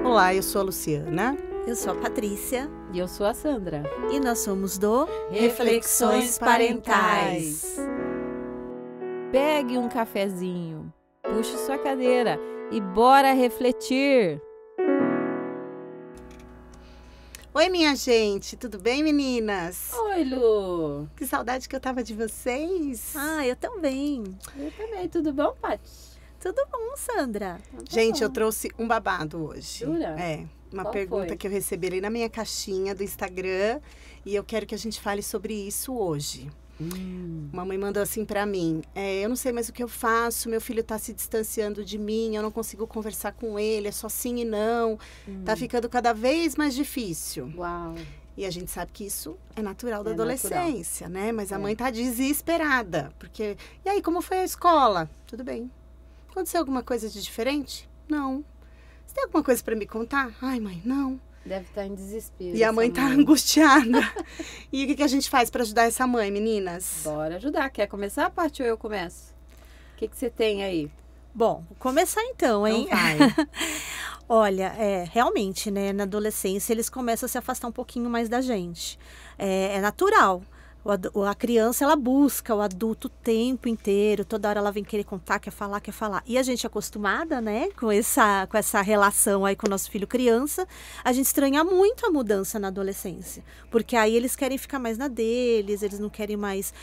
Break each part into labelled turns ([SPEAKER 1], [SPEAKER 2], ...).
[SPEAKER 1] Olá, eu sou a Luciana.
[SPEAKER 2] Eu sou a Patrícia.
[SPEAKER 3] E eu sou a Sandra.
[SPEAKER 2] E nós somos do
[SPEAKER 3] Reflexões Parentais. Pegue um cafezinho, puxe sua cadeira e bora refletir.
[SPEAKER 1] Oi, minha gente, tudo bem, meninas?
[SPEAKER 3] Oi, Lu.
[SPEAKER 1] Que saudade que eu tava de vocês.
[SPEAKER 2] Ah, eu também.
[SPEAKER 3] Eu também, tudo bom, Paty?
[SPEAKER 2] Tudo bom, Sandra?
[SPEAKER 1] Gente, eu trouxe um babado hoje.
[SPEAKER 3] Jura?
[SPEAKER 1] É, uma
[SPEAKER 3] Qual
[SPEAKER 1] pergunta
[SPEAKER 3] foi?
[SPEAKER 1] que eu recebi ali na minha caixinha do Instagram e eu quero que a gente fale sobre isso hoje. Uma mãe mandou assim pra mim, eu não sei mais o que eu faço, meu filho tá se distanciando de mim, eu não consigo conversar com ele, é só sim e não, tá ficando cada vez mais difícil.
[SPEAKER 3] Uau.
[SPEAKER 1] E a gente sabe que isso é natural da
[SPEAKER 3] É
[SPEAKER 1] adolescência, né? Mas a
[SPEAKER 3] É.
[SPEAKER 1] mãe tá desesperada, porque... E aí, como foi a escola? Tudo bem. Aconteceu alguma coisa de diferente? Não. Você tem alguma coisa pra me contar? Ai, mãe, não.
[SPEAKER 3] Deve estar em desespero.
[SPEAKER 1] E a mãe
[SPEAKER 3] essa
[SPEAKER 1] tá angustiada. E o que a gente faz pra ajudar essa mãe, meninas?
[SPEAKER 3] Bora ajudar. Quer começar, Paty, ou eu começo? O que você tem aí?
[SPEAKER 2] Bom, vou começar então, hein?
[SPEAKER 1] Então vai.
[SPEAKER 2] Olha, realmente, né, na adolescência eles começam a se afastar um pouquinho mais da gente. É natural. A criança, ela busca o adulto o tempo inteiro, toda hora ela vem querer contar, quer falar, quer falar. E a gente é acostumada, né, com essa relação aí com o nosso filho criança, a gente estranha muito a mudança na adolescência. Porque aí eles querem ficar mais na deles, eles não querem mais,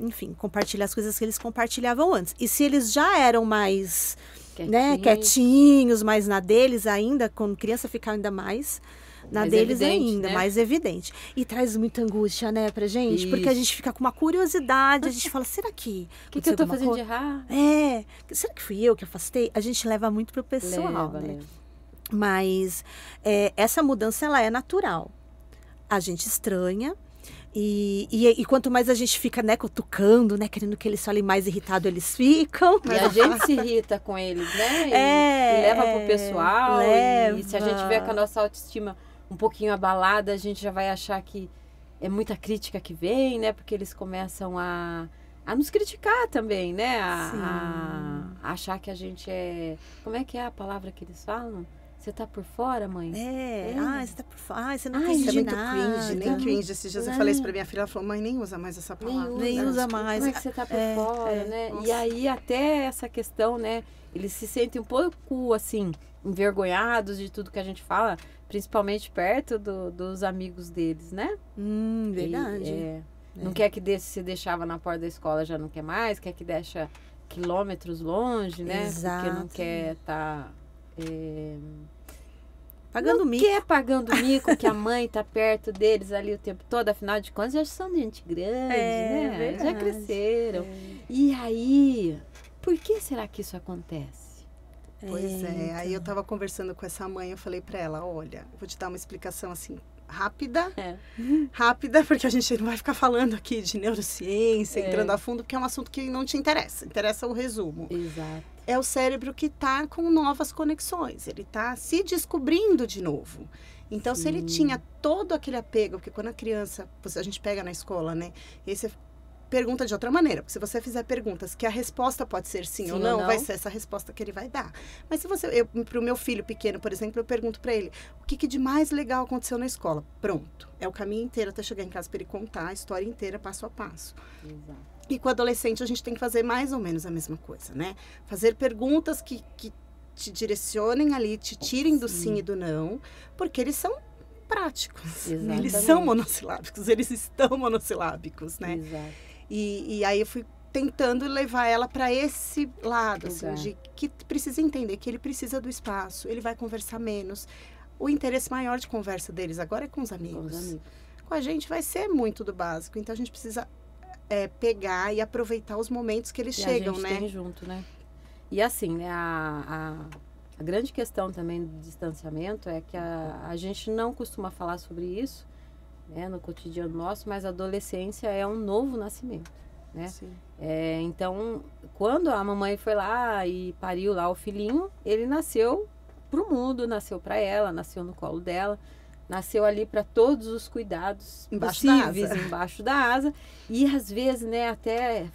[SPEAKER 2] enfim, compartilhar as coisas que eles compartilhavam antes. E se eles já eram mais, né, quietinhos, mais na deles ainda, quando criança ficar ainda mais... Na
[SPEAKER 3] Mais
[SPEAKER 2] deles
[SPEAKER 3] evidente,
[SPEAKER 2] ainda,
[SPEAKER 3] né?
[SPEAKER 2] mais evidente. E traz muita angústia, né, pra gente? Porque a
[SPEAKER 3] Isso.
[SPEAKER 2] gente fica com uma curiosidade, a gente fala, será que...
[SPEAKER 3] O que eu tô fazendo de errado?
[SPEAKER 2] Será que fui eu que afastei? A gente leva muito pro pessoal, né?
[SPEAKER 3] Leva.
[SPEAKER 2] Mas essa mudança, ela é natural. A gente estranha. E quanto mais a gente fica, né, cutucando, né, querendo que eles falem mais irritado, eles ficam.
[SPEAKER 3] E a gente se irrita com eles, né? E leva pro pessoal.
[SPEAKER 2] leva.
[SPEAKER 3] E se a gente vier com a nossa autoestima um pouquinho abalada, a gente já vai achar que é muita crítica que vem, né? Porque eles começam a nos criticar também, né? A achar que a gente é... Como é que é a palavra que eles falam? Você tá por fora, mãe?
[SPEAKER 2] Você tá por fora. Você não
[SPEAKER 1] Isso
[SPEAKER 2] entende
[SPEAKER 1] é muito
[SPEAKER 2] nada.
[SPEAKER 1] cringe, nem cringe. Esses dias eu falei isso pra minha filha, ela falou, mãe, nem usa mais essa palavra.
[SPEAKER 2] Nem usa mais.
[SPEAKER 3] Como é que você tá por fora, né?
[SPEAKER 1] Nossa.
[SPEAKER 3] E aí até essa questão, né? Eles se sentem um pouco, assim, envergonhados de tudo que a gente fala, principalmente perto dos amigos deles, né?
[SPEAKER 2] Verdade.
[SPEAKER 3] Não quer que se deixava na porta da escola, já não quer mais, quer que deixa quilômetros longe, né?
[SPEAKER 2] Exato.
[SPEAKER 3] Porque não quer estar...
[SPEAKER 2] Pagando mico.
[SPEAKER 3] Quer pagando mico, que a mãe tá perto deles ali o tempo todo, afinal de contas já são gente grande, né?
[SPEAKER 2] verdade.
[SPEAKER 3] Já cresceram. E aí, por que será que isso acontece?
[SPEAKER 1] Pois aí eu tava conversando com essa mãe, eu falei pra ela, olha, vou te dar uma explicação assim, rápida, porque a gente não vai ficar falando aqui de neurociência, entrando a fundo, porque é um assunto que não te interessa o resumo.
[SPEAKER 3] Exato.
[SPEAKER 1] É o cérebro que tá com novas conexões, ele tá se descobrindo de novo. Então, se ele tinha todo aquele apego, porque quando a criança, a gente pega na escola, né, e aí você pergunta de outra maneira, porque se você fizer perguntas que a resposta pode ser sim ou não, vai ser essa resposta que ele vai dar. Mas se pro meu filho pequeno, por exemplo, eu pergunto pra ele, o que de mais legal aconteceu na escola? Pronto. É o caminho inteiro até chegar em casa para ele contar a história inteira, passo a passo.
[SPEAKER 3] Exato.
[SPEAKER 1] E com o adolescente a gente tem que fazer mais ou menos a mesma coisa, né? Fazer perguntas que te direcionem ali, te tirem do sim e do não, porque eles são práticos.
[SPEAKER 3] Exatamente.
[SPEAKER 1] Eles são monossilábicos, eles estão monossilábicos, né?
[SPEAKER 3] Exato.
[SPEAKER 1] E aí eu fui tentando levar ela para esse lado, assim, de que precisa entender que ele precisa do espaço, ele vai conversar menos. O interesse maior de conversa deles agora é com os amigos. Com a gente vai ser muito do básico, então a gente precisa pegar e aproveitar os momentos que eles chegam,
[SPEAKER 3] a gente
[SPEAKER 1] né?
[SPEAKER 3] tem junto, né? E assim, né, a grande questão também do distanciamento é que a gente não costuma falar sobre isso, né, no cotidiano nosso, mas a adolescência é um novo nascimento, né?
[SPEAKER 1] Sim.
[SPEAKER 3] Então, quando a mamãe foi lá e pariu lá o filhinho, ele nasceu pro mundo, nasceu para ela, nasceu no colo dela, nasceu ali para todos os cuidados
[SPEAKER 1] Embaixo
[SPEAKER 3] possíveis, embaixo da asa. E às vezes, né, até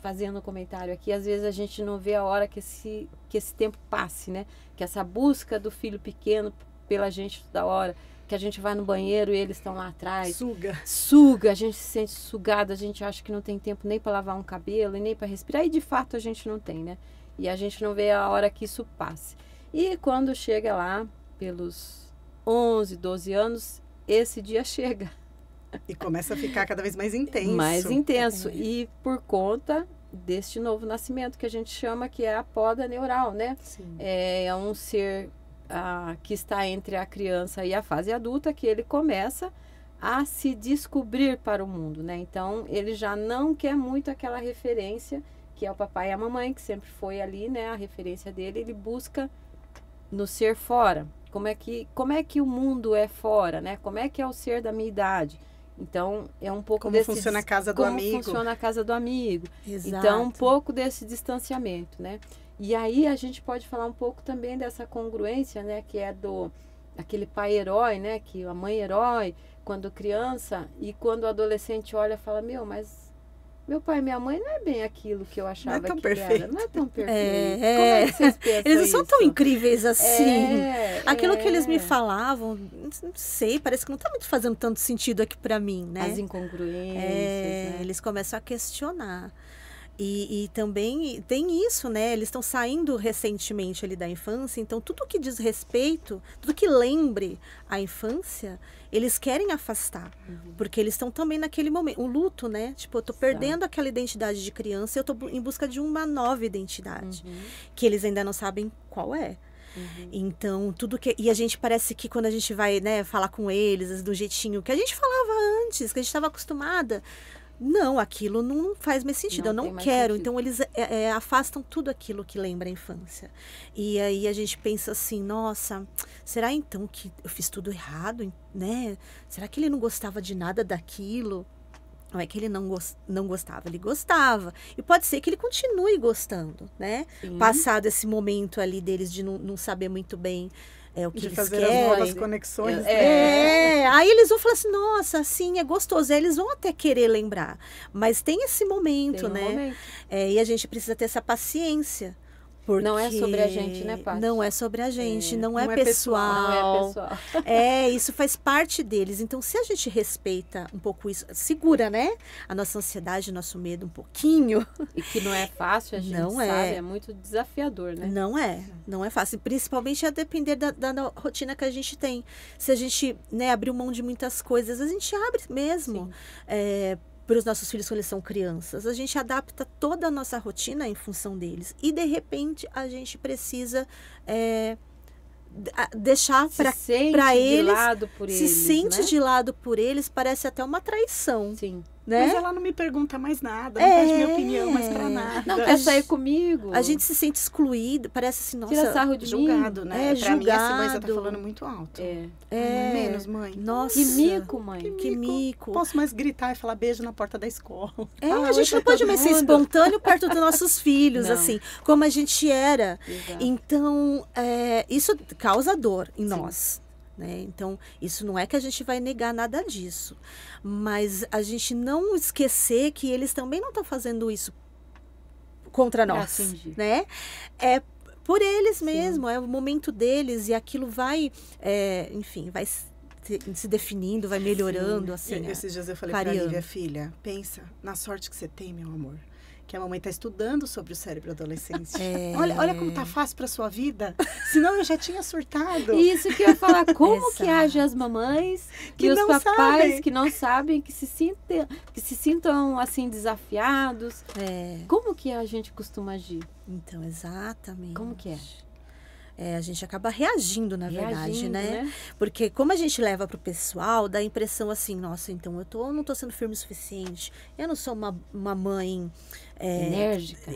[SPEAKER 3] fazendo um comentário aqui, às vezes a gente não vê a hora que esse tempo passe, né? Que essa busca do filho pequeno pela gente toda hora, que a gente vai no banheiro e eles estão lá atrás. Suga, a gente se sente sugada, a gente acha que não tem tempo nem para lavar um cabelo e nem para respirar, e de fato a gente não tem, né? E a gente não vê a hora que isso passe. E quando chega lá, pelos 11, 12 anos, esse dia chega.
[SPEAKER 1] E começa a ficar cada vez mais intenso.
[SPEAKER 3] Mais intenso. E por conta deste novo nascimento, que a gente chama que é a poda neural, né?
[SPEAKER 1] Sim.
[SPEAKER 3] É um ser que está entre a criança e a fase adulta, que ele começa a se descobrir para o mundo, né? Então, ele já não quer muito aquela referência, que é o papai e a mamãe, que sempre foi ali, né? A referência dele, ele busca no ser fora. Como é que o mundo é fora, né? Como é que é o ser da minha idade? Então, é um pouco
[SPEAKER 1] como funciona a casa do amigo.
[SPEAKER 3] Como funciona a casa do amigo.
[SPEAKER 2] Exato.
[SPEAKER 3] Então, um pouco desse distanciamento, né? E aí, a gente pode falar um pouco também dessa congruência, né? Que é aquele pai herói, né? Que a mãe herói, quando criança, e quando o adolescente olha e fala, mas meu pai e minha mãe não é bem aquilo que eu achava que era. Não é tão perfeito. Como é que vocês pensam
[SPEAKER 2] eles não
[SPEAKER 3] isso?
[SPEAKER 2] são tão incríveis assim. Aquilo que eles me
[SPEAKER 3] É.
[SPEAKER 2] falavam, não sei, parece que não está muito fazendo tanto sentido aqui para mim, né?
[SPEAKER 3] As incongruências, né?
[SPEAKER 2] Eles começam a questionar. E também tem isso, né? Eles estão saindo recentemente ali da infância, então tudo que diz respeito, tudo que lembre a infância, eles querem afastar. Porque eles estão também naquele momento, o luto, né? Tipo, eu tô perdendo aquela identidade de criança, eu tô em busca de uma nova identidade, que eles ainda não sabem qual é. Então, tudo que... E a gente parece que quando a gente vai, né, falar com eles do jeitinho que a gente falava antes, que a gente estava acostumada... Não, aquilo não faz mais sentido, eu não quero. Então, eles afastam tudo aquilo que lembra a infância. E aí a gente pensa assim, nossa, será então que eu fiz tudo errado, né? Será que ele não gostava de nada daquilo? Não é que ele não gostava, ele gostava. E pode ser que ele continue gostando, né?
[SPEAKER 3] Sim.
[SPEAKER 2] Passado esse momento ali deles de não saber muito bem... o que
[SPEAKER 1] de
[SPEAKER 2] eles
[SPEAKER 1] fazer
[SPEAKER 2] querem.
[SPEAKER 1] as novas conexões.
[SPEAKER 2] Aí eles vão falar assim, nossa, assim, é gostoso. Aí eles vão até querer lembrar. Mas tem esse momento, né?
[SPEAKER 3] Momento.
[SPEAKER 2] E a gente precisa ter essa paciência. Porque
[SPEAKER 3] Não é sobre a gente, né, Paty?
[SPEAKER 2] Não é sobre a gente, não é pessoal.
[SPEAKER 3] Não é pessoal.
[SPEAKER 2] Isso faz parte deles. Então, se a gente respeita um pouco isso, segura, né? A nossa ansiedade, o nosso medo um pouquinho.
[SPEAKER 3] E que não é fácil, a gente sabe, é muito desafiador, né?
[SPEAKER 2] Não é fácil. Principalmente a depender da rotina que a gente tem. Se a gente, né, abrir mão de muitas coisas, a gente abre mesmo. Para os nossos filhos quando eles são crianças. A gente adapta toda a nossa rotina em função deles. E, de repente, a gente precisa deixar para eles...
[SPEAKER 3] de lado por
[SPEAKER 2] se
[SPEAKER 3] eles,
[SPEAKER 2] sente
[SPEAKER 3] né?
[SPEAKER 2] de lado por eles, parece até uma traição.
[SPEAKER 3] Sim.
[SPEAKER 2] Né?
[SPEAKER 1] Mas ela não me pergunta mais nada, não pede minha opinião mais pra nada.
[SPEAKER 3] Não quer sair comigo.
[SPEAKER 2] A gente se sente excluído, parece assim, nossa...
[SPEAKER 3] Tira sarro de
[SPEAKER 1] julgado,
[SPEAKER 3] mim.
[SPEAKER 1] né? Pra mim, essa mãe, você tá
[SPEAKER 2] julgado.
[SPEAKER 1] falando muito alto. Menos, mãe.
[SPEAKER 2] Nossa.
[SPEAKER 3] Que mico, mãe.
[SPEAKER 2] Que mico.
[SPEAKER 1] Posso mais gritar e falar beijo na porta da escola.
[SPEAKER 2] A gente não pode mais ser espontâneo perto dos nossos filhos,
[SPEAKER 3] Não.
[SPEAKER 2] assim, como a gente era.
[SPEAKER 3] Exato.
[SPEAKER 2] Então, isso causa dor em nós. Né? Então, isso não é que a gente vai negar nada disso. Mas a gente não esquecer que eles também não estão fazendo isso contra nós. Né? É por eles mesmo, é o momento deles e aquilo vai, enfim, vai se definindo, vai melhorando. Assim,
[SPEAKER 1] esses dias eu falei pra Lívia, filha, pensa na sorte que você tem, meu amor. Que a mamãe está estudando sobre o cérebro adolescente. Olha como tá fácil para sua vida. Senão eu já tinha surtado.
[SPEAKER 3] Isso que eu ia falar. Como que agem as mamães
[SPEAKER 1] que
[SPEAKER 3] e os papais
[SPEAKER 1] sabem.
[SPEAKER 3] que não sabem, que se sintam assim desafiados. Como que a gente costuma agir?
[SPEAKER 2] Então, exatamente.
[SPEAKER 3] Como que é?
[SPEAKER 2] A gente acaba reagindo, na verdade, né? Porque como a gente leva pro pessoal, dá a impressão assim, nossa, então eu não tô sendo firme o suficiente, eu não sou uma mãe
[SPEAKER 3] enérgica,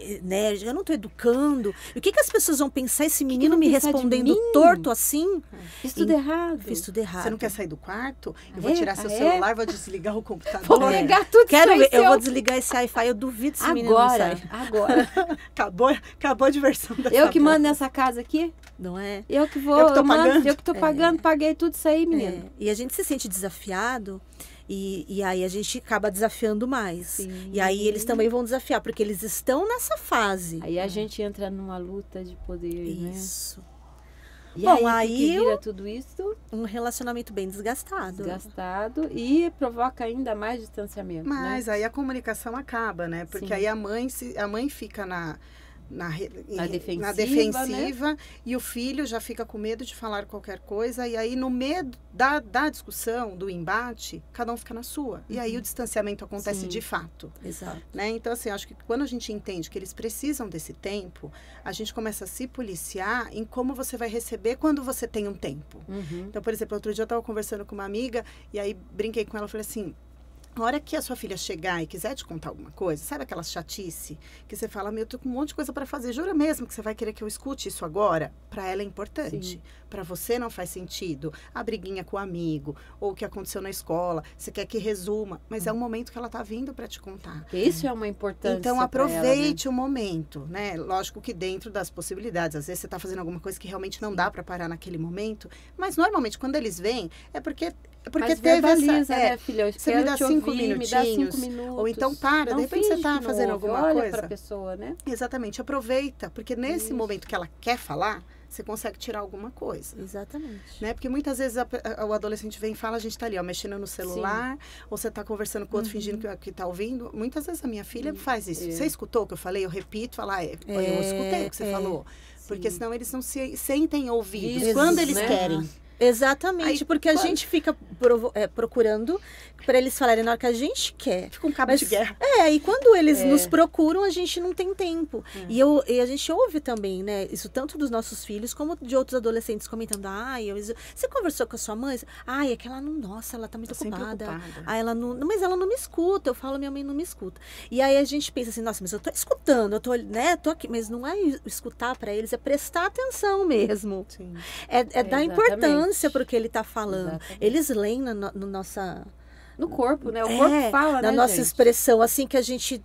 [SPEAKER 2] eu não tô educando. E o que as pessoas vão pensar, esse menino me respondendo torto assim?
[SPEAKER 3] Fiz tudo errado.
[SPEAKER 2] Fiz tudo errado.
[SPEAKER 1] Você não quer sair do quarto? Eu vou tirar seu celular, vou desligar o computador.
[SPEAKER 3] Vou pegar tudo.
[SPEAKER 2] Quero ver, eu vou desligar esse Wi-Fi, eu duvido esse menino não sair.
[SPEAKER 3] Agora.
[SPEAKER 1] Acabou a diversão dessa
[SPEAKER 3] Eu que mando nessa casa aqui?
[SPEAKER 2] Não é?
[SPEAKER 3] Eu que vou,
[SPEAKER 1] eu que tô pagando.
[SPEAKER 3] Eu que tô pagando, paguei tudo isso aí, menino.
[SPEAKER 2] E a gente se sente desafiado E aí a gente acaba desafiando mais.
[SPEAKER 3] Sim.
[SPEAKER 2] E aí eles também vão desafiar, porque eles estão nessa fase.
[SPEAKER 3] Aí a gente entra numa luta de poder,
[SPEAKER 2] Isso.
[SPEAKER 3] né? E
[SPEAKER 2] Bom,
[SPEAKER 3] aí que
[SPEAKER 2] aí
[SPEAKER 3] vira tudo isso
[SPEAKER 2] um relacionamento bem desgastado.
[SPEAKER 3] desgastado e provoca ainda mais distanciamento,
[SPEAKER 1] Mas
[SPEAKER 3] né?
[SPEAKER 1] aí a comunicação acaba, né? Porque
[SPEAKER 3] Sim.
[SPEAKER 1] aí a mãe fica na
[SPEAKER 3] defensiva,
[SPEAKER 1] defensiva e o filho já fica com medo de falar qualquer coisa. E aí, no medo da discussão, do embate, cada um fica na sua. E aí o distanciamento acontece
[SPEAKER 3] Sim.
[SPEAKER 1] de fato.
[SPEAKER 2] Exato.
[SPEAKER 1] Né? Então, assim, acho que quando a gente entende que eles precisam desse tempo, a gente começa a se policiar em como você vai receber quando você tem um tempo.
[SPEAKER 3] Uhum.
[SPEAKER 1] Então, por exemplo, outro dia eu estava conversando com uma amiga e aí brinquei com ela, falei assim, a hora que a sua filha chegar e quiser te contar alguma coisa, sabe aquela chatice que você fala, eu tô com um monte de coisa para fazer, jura mesmo que você vai querer que eu escute isso agora? Para ela é importante. Para você não faz sentido a briguinha com o amigo ou o que aconteceu na escola, você quer que resuma, mas é um momento que ela tá vindo para te contar.
[SPEAKER 3] Porque isso é uma importância.
[SPEAKER 1] Então
[SPEAKER 3] pra ela, né?
[SPEAKER 1] aproveite o momento, né? Lógico que dentro das possibilidades, às vezes você tá fazendo alguma coisa que realmente não dá para parar naquele momento, mas normalmente quando eles vêm é porque
[SPEAKER 3] Mas
[SPEAKER 1] teve
[SPEAKER 3] verbaliza,
[SPEAKER 1] essa,
[SPEAKER 3] né, filha? Eu
[SPEAKER 1] você me
[SPEAKER 3] quero
[SPEAKER 1] dá
[SPEAKER 3] te
[SPEAKER 1] 5
[SPEAKER 3] ouvir, me dá 5
[SPEAKER 1] minutinhos,
[SPEAKER 3] minutos.
[SPEAKER 1] ou então para,
[SPEAKER 3] Não
[SPEAKER 1] de repente você
[SPEAKER 3] finge
[SPEAKER 1] tá
[SPEAKER 3] que não
[SPEAKER 1] fazendo
[SPEAKER 3] ouve,
[SPEAKER 1] alguma
[SPEAKER 3] olha
[SPEAKER 1] coisa.
[SPEAKER 3] pra pessoa, né?
[SPEAKER 1] Exatamente, aproveita, porque nesse
[SPEAKER 3] Isso.
[SPEAKER 1] momento que ela quer falar, você consegue tirar alguma coisa.
[SPEAKER 2] Exatamente.
[SPEAKER 1] Né? Porque muitas vezes o adolescente vem e fala, a gente tá ali, ó, mexendo no celular, ou você tá conversando com o outro fingindo que tá ouvindo. Muitas vezes a minha filha faz isso. Você escutou o que eu falei? Eu repito, falar, eu escutei o que você falou. Porque senão eles não se sentem ouvidos
[SPEAKER 3] Isso,
[SPEAKER 1] quando eles
[SPEAKER 3] né?
[SPEAKER 1] querem.
[SPEAKER 2] Exatamente,
[SPEAKER 1] Aí,
[SPEAKER 2] porque a
[SPEAKER 1] quando-
[SPEAKER 2] gente fica procurando para eles falarem na hora que a gente quer.
[SPEAKER 1] Fica um cabo
[SPEAKER 2] Mas-
[SPEAKER 1] de guerra.
[SPEAKER 2] E quando eles nos procuram, a gente não tem tempo.
[SPEAKER 1] É.
[SPEAKER 2] E a gente ouve também, né? Isso tanto dos nossos filhos, como de outros adolescentes comentando. Você conversou com a sua mãe? É que ela não, nossa, ela tá muito
[SPEAKER 1] Tá sempre
[SPEAKER 2] ocupada.
[SPEAKER 1] ocupada.
[SPEAKER 2] Ela não, mas ela não me escuta. Eu falo, minha mãe não me escuta. E aí a gente pensa assim, nossa, mas eu tô escutando, eu tô, né, tô aqui. Mas não é escutar para eles, é prestar atenção mesmo.
[SPEAKER 1] Sim.
[SPEAKER 2] É dar
[SPEAKER 3] Exatamente.
[SPEAKER 2] importância pro que ele tá falando.
[SPEAKER 3] Exatamente.
[SPEAKER 2] Eles leem no nossa...
[SPEAKER 3] No corpo, né? O corpo fala,
[SPEAKER 2] na
[SPEAKER 3] né,
[SPEAKER 2] nossa
[SPEAKER 3] gente?
[SPEAKER 2] expressão, assim, que a gente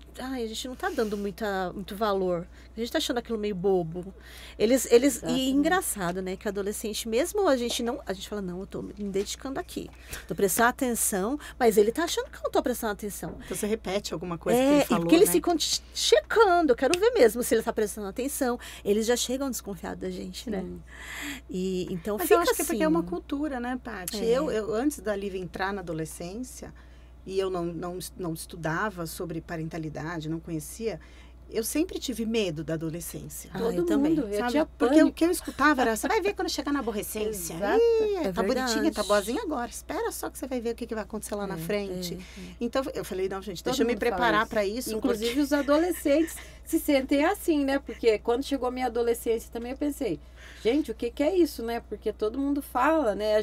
[SPEAKER 2] não tá dando muito valor. A gente tá achando aquilo meio bobo. E engraçado, né, que adolescente, mesmo a gente fala, não, eu tô me dedicando aqui. Tô prestando atenção, mas ele tá achando que eu não tô prestando atenção.
[SPEAKER 1] Então você repete alguma coisa que ele falou,
[SPEAKER 2] porque eles
[SPEAKER 1] né?
[SPEAKER 2] ficam checando, eu quero ver mesmo se ele tá prestando atenção. Eles já chegam desconfiados da gente, né? E então
[SPEAKER 1] Mas
[SPEAKER 2] fica
[SPEAKER 1] eu acho que é
[SPEAKER 2] assim.
[SPEAKER 1] porque é uma cultura, né, Paty? Eu, antes da Lívia entrar na adolescência, e eu não estudava sobre parentalidade, não conhecia, eu sempre tive medo da adolescência.
[SPEAKER 2] eu
[SPEAKER 3] Todo
[SPEAKER 2] também.
[SPEAKER 3] mundo. Eu
[SPEAKER 1] Sabe?
[SPEAKER 3] tinha
[SPEAKER 1] Porque
[SPEAKER 3] pânico.
[SPEAKER 1] o que eu escutava era, você vai ver quando chegar na aborrecência.
[SPEAKER 3] Exato.
[SPEAKER 1] Ih, tá
[SPEAKER 2] verdade.
[SPEAKER 1] bonitinha, tá boazinha agora. Espera só que você vai ver o que vai acontecer lá na frente. Então, eu falei, não, gente,
[SPEAKER 3] Todo
[SPEAKER 1] deixa eu me
[SPEAKER 3] mundo fala
[SPEAKER 1] preparar
[SPEAKER 3] isso.
[SPEAKER 1] para isso.
[SPEAKER 3] Inclusive os adolescentes se sentem assim, né? Porque quando chegou a minha adolescência também eu pensei, gente, o que é isso, né? Porque todo mundo fala, né? A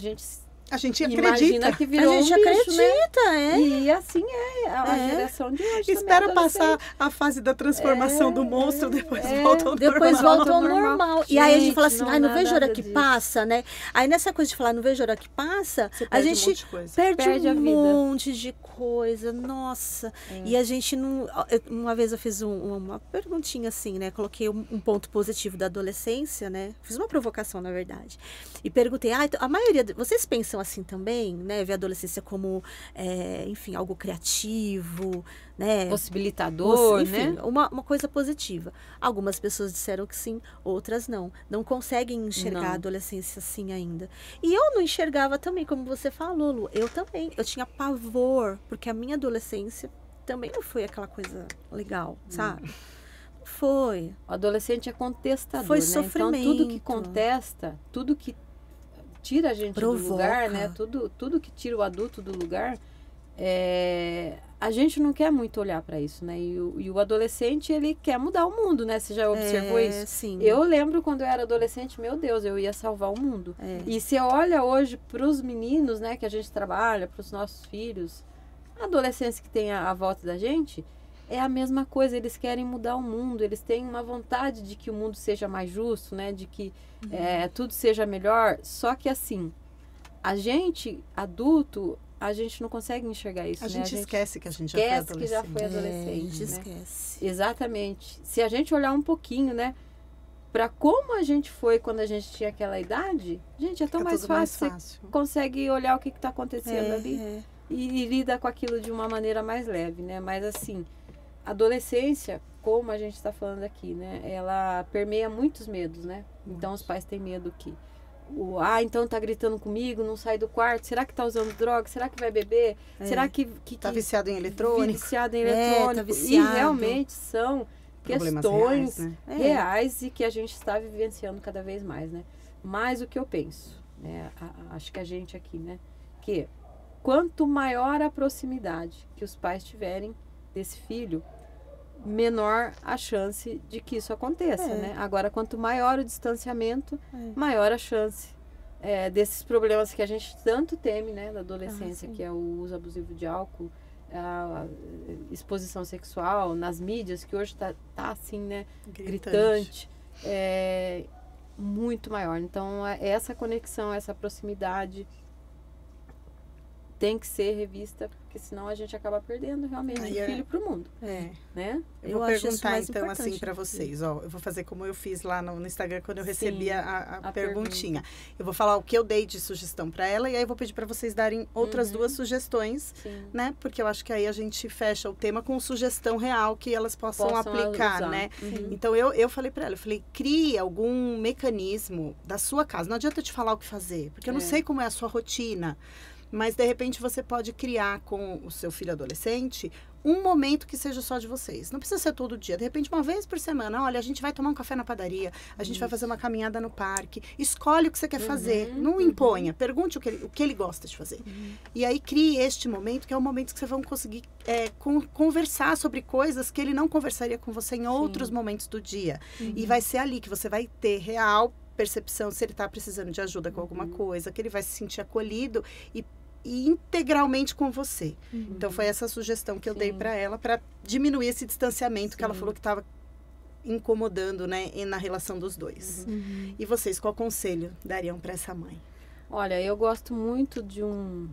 [SPEAKER 3] gente
[SPEAKER 1] acredita.
[SPEAKER 3] imagina que virou
[SPEAKER 2] A gente
[SPEAKER 3] um bicho,
[SPEAKER 2] acredita,
[SPEAKER 3] né? E assim é a geração de hoje.
[SPEAKER 1] Espera
[SPEAKER 3] também,
[SPEAKER 1] passar a fase da transformação do monstro, depois volta ao
[SPEAKER 2] Depois
[SPEAKER 1] normal.
[SPEAKER 2] volta ao normal. E aí a gente fala assim,
[SPEAKER 3] Gente,
[SPEAKER 2] não vejo a hora
[SPEAKER 3] nada
[SPEAKER 2] que
[SPEAKER 3] disso.
[SPEAKER 2] passa, né? Aí nessa coisa de falar, não vejo a hora que passa,
[SPEAKER 1] Você
[SPEAKER 2] a
[SPEAKER 1] perde um
[SPEAKER 2] gente
[SPEAKER 1] monte de coisa.
[SPEAKER 2] perde
[SPEAKER 3] a
[SPEAKER 2] um
[SPEAKER 3] vida.
[SPEAKER 2] monte de coisa, nossa. E a gente não... Uma vez eu fiz uma perguntinha assim, né? Coloquei um ponto positivo da adolescência, né? Fiz uma provocação, na verdade. E perguntei, então, a maioria... Vocês pensam assim também, né? Ver a adolescência como, enfim, algo criativo, né?
[SPEAKER 3] Possibilitador,
[SPEAKER 2] Enfim,
[SPEAKER 3] né?
[SPEAKER 2] uma coisa positiva. Algumas pessoas disseram que sim, outras não. Não conseguem enxergar
[SPEAKER 3] Não.
[SPEAKER 2] a adolescência assim ainda. E eu não enxergava também, como você falou, Lu. Eu também. Eu tinha pavor, porque a minha adolescência também não foi aquela coisa legal, sabe? Não foi.
[SPEAKER 3] O adolescente é contestador,
[SPEAKER 2] Foi
[SPEAKER 3] né? Então, tudo que
[SPEAKER 2] sofrimento.
[SPEAKER 3] contesta, tudo que tira a gente
[SPEAKER 2] Provoca.
[SPEAKER 3] do lugar, né? Tudo que tira o adulto do lugar, a gente não quer muito olhar para isso, né? E o adolescente, ele quer mudar o mundo, né? Você já observou isso?
[SPEAKER 2] Sim.
[SPEAKER 3] Eu lembro quando eu era adolescente, meu Deus, eu ia salvar o mundo. E você olha hoje para os meninos, né, que a gente trabalha, para os nossos filhos, a adolescência que tem à volta da gente, é a mesma coisa, eles querem mudar o mundo, eles têm uma vontade de que o mundo seja mais justo, né, de que tudo seja melhor, só que assim, a gente, adulto, a gente não consegue enxergar isso,
[SPEAKER 1] A
[SPEAKER 3] né?
[SPEAKER 1] gente esquece que a gente já foi
[SPEAKER 3] esquece que já
[SPEAKER 1] adolescente.
[SPEAKER 3] foi adolescente,
[SPEAKER 2] A gente
[SPEAKER 3] né?
[SPEAKER 2] esquece.
[SPEAKER 3] Exatamente. Se a gente olhar um pouquinho, né, para como a gente foi quando a gente tinha aquela idade, gente, é tão
[SPEAKER 1] Fica
[SPEAKER 3] mais
[SPEAKER 1] tudo
[SPEAKER 3] fácil.
[SPEAKER 1] mais fácil.
[SPEAKER 3] Você consegue olhar o que está acontecendo ali. e lida com aquilo de uma maneira mais leve, né? Mas assim, a adolescência, como a gente está falando aqui, né? Ela permeia muitos medos, né? Então os pais têm medo que então tá gritando comigo, não sai do quarto, será que tá usando droga, será que vai beber, será que
[SPEAKER 1] tá viciado em eletrônico,
[SPEAKER 3] viciado em eletrônico,
[SPEAKER 2] tá viciado.
[SPEAKER 3] E realmente são
[SPEAKER 1] problemas
[SPEAKER 3] questões
[SPEAKER 1] reais, né?
[SPEAKER 3] reais e que a gente está vivenciando cada vez mais, né? Mas o que eu penso, né? Acho que a gente aqui, né? Que quanto maior a proximidade que os pais tiverem desse filho, menor a chance de que isso aconteça, né? Agora, quanto maior o distanciamento, maior a chance desses problemas que a gente tanto teme, né? Da adolescência, que é o uso abusivo de álcool, a exposição sexual nas mídias, que hoje tá assim, né? Gritante. Muito maior. Então, essa conexão, essa proximidade tem que ser revista, porque senão a gente acaba perdendo realmente o filho pro mundo. Né?
[SPEAKER 1] Eu vou perguntar então assim para vocês, ó, eu vou fazer como eu fiz lá no Instagram quando eu recebi a perguntinha. Eu vou falar o que eu dei de sugestão para ela e aí eu vou pedir para vocês darem outras duas sugestões, né? Porque eu acho que aí a gente fecha o tema com sugestão real que elas possam aplicar, usar, né? Então eu falei para ela, eu falei, crie algum mecanismo da sua casa. Não adianta eu te falar o que fazer, porque eu não sei como é a sua rotina. Mas, de repente, você pode criar com o seu filho adolescente um momento que seja só de vocês. Não precisa ser todo dia. De repente, uma vez por semana, olha, a gente vai tomar um café na padaria, a gente vai fazer uma caminhada no parque. Escolhe o que você quer fazer. Não imponha. Pergunte o que ele gosta de fazer. E aí, crie este momento, que é o momento que vocês vão conseguir conversar sobre coisas que ele não conversaria com você em outros momentos do dia. E vai ser ali que você vai ter real percepção se ele está precisando de ajuda com alguma coisa, que ele vai se sentir acolhido e integralmente com você. Então, foi essa sugestão que eu dei para ela, para diminuir esse distanciamento que ela falou que estava incomodando, né, na relação dos dois. E vocês, qual conselho dariam para essa mãe?
[SPEAKER 3] Olha, eu gosto muito de um...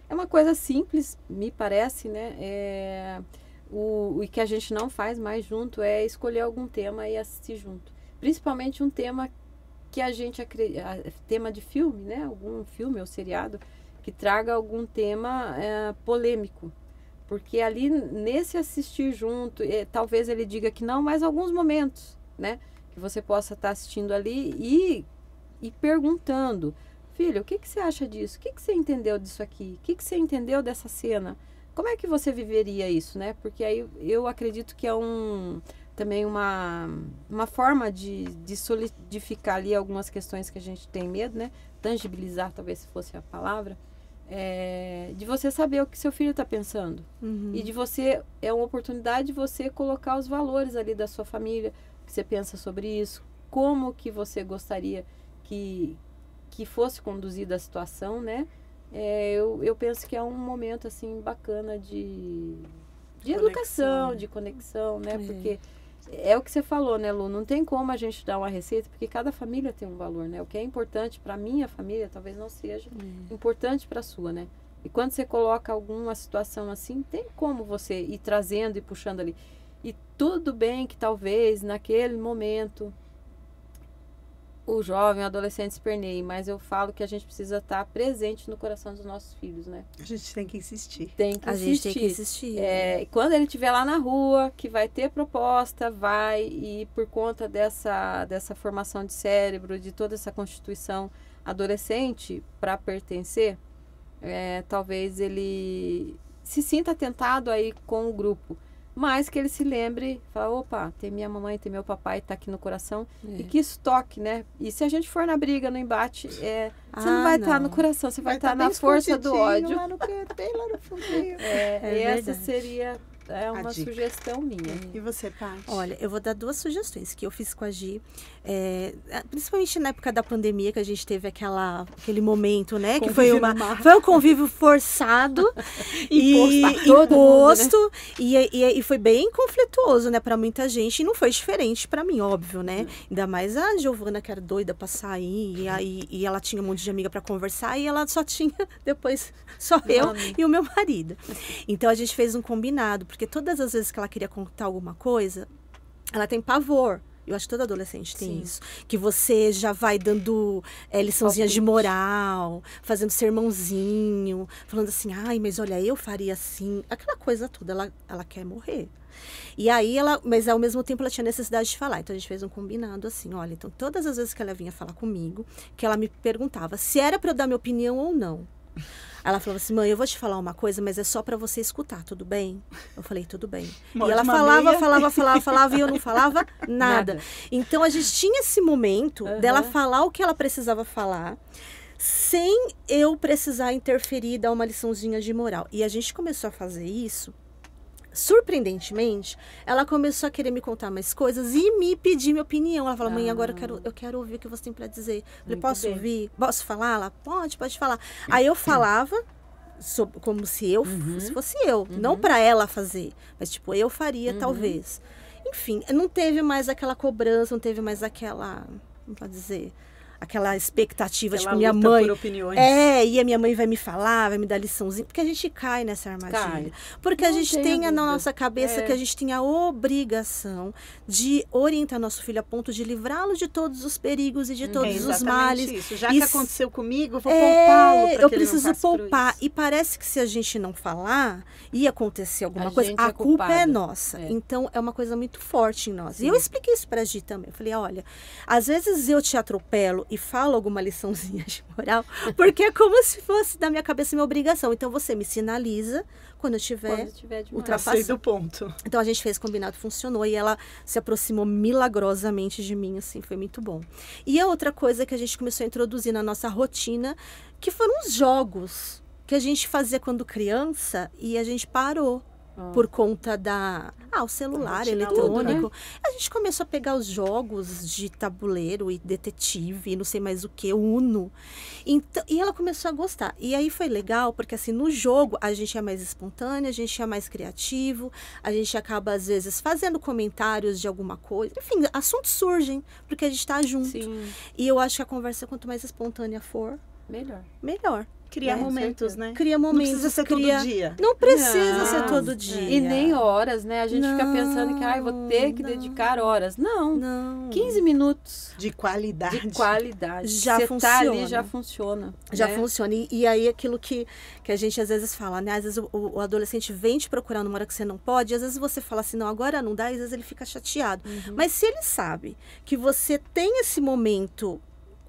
[SPEAKER 3] É uma coisa simples, me parece, né? O que a gente não faz mais junto é escolher algum tema e assistir junto. Principalmente um tema que a gente acredita, tema de filme, né? Algum filme ou seriado que traga algum tema polêmico. Porque ali, nesse assistir junto, talvez ele diga que não, mas alguns momentos, né? Que você possa estar assistindo ali e perguntando, filho, o que você acha disso? O que você entendeu disso aqui? O que você entendeu dessa cena? Como é que você viveria isso, né? Porque aí eu acredito que é também uma forma de solidificar ali algumas questões que a gente tem medo, né? Tangibilizar, talvez se fosse a palavra. De você saber o que seu filho está pensando. E de você, é uma oportunidade de você colocar os valores ali da sua família, que você pensa sobre isso, como que você gostaria que fosse conduzida a situação, né? Eu penso que é um momento, assim, bacana de educação, de conexão, né? Porque é o que você falou, né, Lu? Não tem como a gente dar uma receita, porque cada família tem um valor, né? O que é importante para a minha família, talvez não seja importante para a sua, né? E quando você coloca alguma situação assim, tem como você ir trazendo e puxando ali. E tudo bem que talvez naquele momento o jovem, o adolescente esperneie, mas eu falo que a gente precisa estar presente no coração dos nossos filhos, né?
[SPEAKER 1] A gente tem que insistir.
[SPEAKER 2] A gente tem que insistir.
[SPEAKER 3] Quando ele estiver lá na rua, que vai ter proposta, e por conta dessa formação de cérebro, de toda essa constituição adolescente para pertencer, talvez ele se sinta tentado aí com o grupo. Mas que ele se lembre, fala, opa, tem minha mamãe, tem meu papai, tá aqui no coração. E que isso toque, né? E se a gente for na briga, no embate, você não vai estar no coração, você vai estar na força do ódio.
[SPEAKER 1] Lá no canto, bem lá no fundinho.
[SPEAKER 3] Essa seria uma sugestão minha.
[SPEAKER 1] E você, Paty?
[SPEAKER 2] Olha, eu vou dar duas sugestões que eu fiz com a Gi. Principalmente na época da pandemia, que a gente teve aquele momento, né? Que foi um convívio forçado imposto, né? E foi bem conflituoso, né? Pra muita gente. E não foi diferente pra mim, óbvio, né? Ainda mais a Giovana, que era doida pra sair. E ela tinha um monte de amiga pra conversar. E ela só tinha, depois, só eu e o meu marido. Então, a gente fez um combinado. Porque todas as vezes que ela queria contar alguma coisa, ela tem pavor Eu acho que todo adolescente tem
[SPEAKER 3] Sim.
[SPEAKER 2] isso. Que você já vai dando liçãozinha de moral, fazendo sermãozinho, falando assim, ai, mas olha, eu faria assim. Aquela coisa toda, ela quer morrer. E aí mas ao mesmo tempo ela tinha necessidade de falar. Então a gente fez um combinado assim, olha, então todas as vezes que ela vinha falar comigo, que ela me perguntava se era para eu dar minha opinião ou não. Ela falava assim, mãe, eu vou te falar uma coisa, mas é só para você escutar, tudo bem? Eu falei, tudo bem. E ela falava e eu não falava nada. Então a gente tinha esse momento dela falar o que ela precisava falar, sem eu precisar interferir, dar uma liçãozinha de moral. E a gente começou a fazer isso. Surpreendentemente, ela começou a querer me contar mais coisas e me pedir minha opinião. Ela falou, mãe, agora eu quero ouvir o que você tem para dizer. Eu falei, posso ouvir? Posso falar? Ela, pode falar. Aí eu falava como se fosse eu. Não para ela fazer, mas tipo, eu faria talvez. Enfim, não teve mais aquela cobrança, não teve mais aquela, como pode dizer... Aquela expectativa,
[SPEAKER 1] aquela
[SPEAKER 2] tipo, minha mãe...
[SPEAKER 1] por opiniões.
[SPEAKER 2] E a minha mãe vai me falar, vai me dar liçãozinha. Porque a gente cai nessa armadilha. Porque a gente tem na nossa cabeça que a gente tem a obrigação de orientar nosso filho a ponto de livrá-lo de todos os perigos e de todos os males.
[SPEAKER 1] Isso. Já que aconteceu comigo, eu vou poupá-lo.
[SPEAKER 2] Eu preciso poupar. E parece que se a gente não falar e acontecer alguma coisa, a culpa é nossa. Então, é uma coisa muito forte em nós. Sim. E eu expliquei isso pra Gi também. Eu falei, olha, às vezes eu te atropelo e falo alguma liçãozinha de moral, porque é como se fosse da minha cabeça minha obrigação. Então, você me sinaliza quando eu tiver ultrapassando
[SPEAKER 1] do ponto.
[SPEAKER 2] Então, a gente fez combinado, funcionou. E ela se aproximou milagrosamente de mim, assim, foi muito bom. E a outra coisa que a gente começou a introduzir na nossa rotina, que foram os jogos que a gente fazia quando criança e a gente parou. Por conta o celular eletrônico. A gente começou a pegar os jogos de tabuleiro e detetive, não sei mais o que, Uno. Então, e ela começou a gostar. E aí foi legal, porque assim, no jogo a gente é mais espontânea, a gente é mais criativo, a gente acaba, às vezes, fazendo comentários de alguma coisa. Enfim, assuntos surgem, porque a gente tá junto.
[SPEAKER 3] Sim.
[SPEAKER 2] E eu acho que a conversa, quanto mais espontânea for, melhor.
[SPEAKER 1] Criar momentos, né?
[SPEAKER 2] Cria momentos.
[SPEAKER 1] Não precisa ser todo dia.
[SPEAKER 2] Não precisa ser todo dia.
[SPEAKER 3] E nem horas, né? A gente fica pensando que vou ter que dedicar horas. Não. 15 minutos.
[SPEAKER 1] De qualidade.
[SPEAKER 2] Já funciona.
[SPEAKER 3] Tá ali, já funciona.
[SPEAKER 2] Já funciona. E aí aquilo que a gente às vezes fala, né? Às vezes o adolescente vem te procurar numa hora que você não pode. E às vezes você fala assim, não, agora não dá. E às vezes ele fica chateado. Mas se ele sabe que você tem esse momento...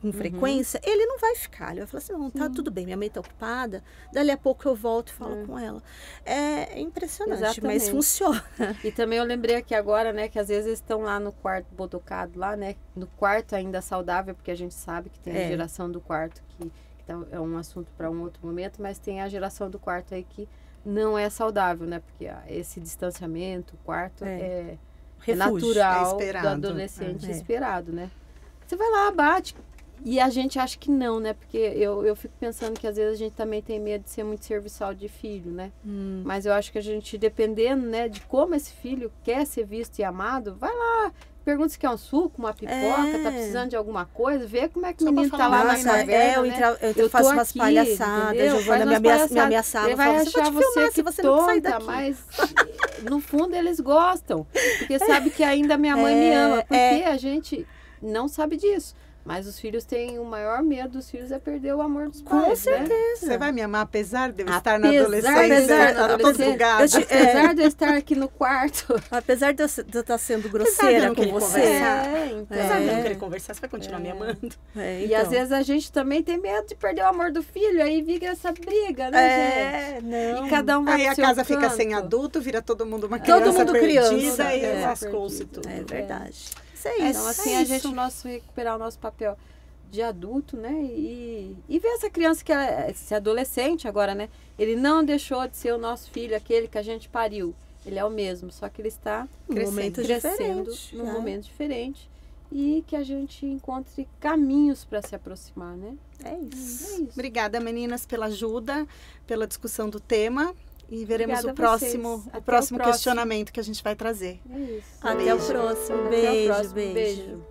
[SPEAKER 2] com frequência, ele não vai ficar. Ele vai falar assim, não, tá tudo bem, minha mãe tá ocupada, dali a pouco eu volto e falo com ela. É impressionante, mas funciona.
[SPEAKER 3] E também eu lembrei aqui agora, né, que às vezes eles estão lá no quarto botocado, lá, né, no quarto ainda saudável, porque a gente sabe que tem a geração do quarto, que é um assunto para um outro momento, mas tem a geração do quarto aí que não é saudável, né, porque esse distanciamento, o quarto é natural do adolescente esperado, né. Você vai lá, bate. E a gente acha que não, né? Porque eu fico pensando que às vezes a gente também tem medo de ser muito serviçal de filho, né? Mas eu acho que a gente, dependendo, né, de como esse filho quer ser visto e amado, vai lá, pergunta se quer um suco, uma pipoca, tá precisando de alguma coisa, vê como é que o menino tá lá na caverna,
[SPEAKER 2] eu faço umas palhaçadas, Giovana me ameaçava,
[SPEAKER 3] ele vai achar você que
[SPEAKER 2] você não sai daqui.
[SPEAKER 3] Mas no fundo eles gostam, porque sabe que ainda minha mãe me ama, porque a gente não sabe disso. Mas os filhos têm o maior medo dos filhos é perder o amor dos pais.
[SPEAKER 2] Com certeza.
[SPEAKER 3] Né?
[SPEAKER 1] Você vai me amar apesar de eu estar na adolescência?
[SPEAKER 3] Apesar de eu estar aqui no quarto.
[SPEAKER 2] Apesar de eu estar sendo grosseira com você.
[SPEAKER 1] Apesar de eu não querer conversar, você vai continuar me amando.
[SPEAKER 3] E às vezes a gente também tem medo de perder o amor do filho. Aí fica essa briga, né, gente?
[SPEAKER 2] Não.
[SPEAKER 3] E cada um vai
[SPEAKER 1] aí a casa fica sem adulto, vira todo mundo uma criança perdida e lascou-se tudo.
[SPEAKER 2] É verdade.
[SPEAKER 3] Então, assim, a gente recuperar o nosso papel de adulto, né? E ver essa criança, esse adolescente agora, né? Ele não deixou de ser o nosso filho, aquele que a gente pariu. Ele é o mesmo, só que ele está crescendo num momento diferente. E que a gente encontre caminhos para se aproximar, né?
[SPEAKER 2] É isso.
[SPEAKER 1] Obrigada, meninas, pela ajuda, pela discussão do tema. E veremos o próximo questionamento que a gente vai trazer.
[SPEAKER 3] É isso.
[SPEAKER 2] Até o próximo. Beijo.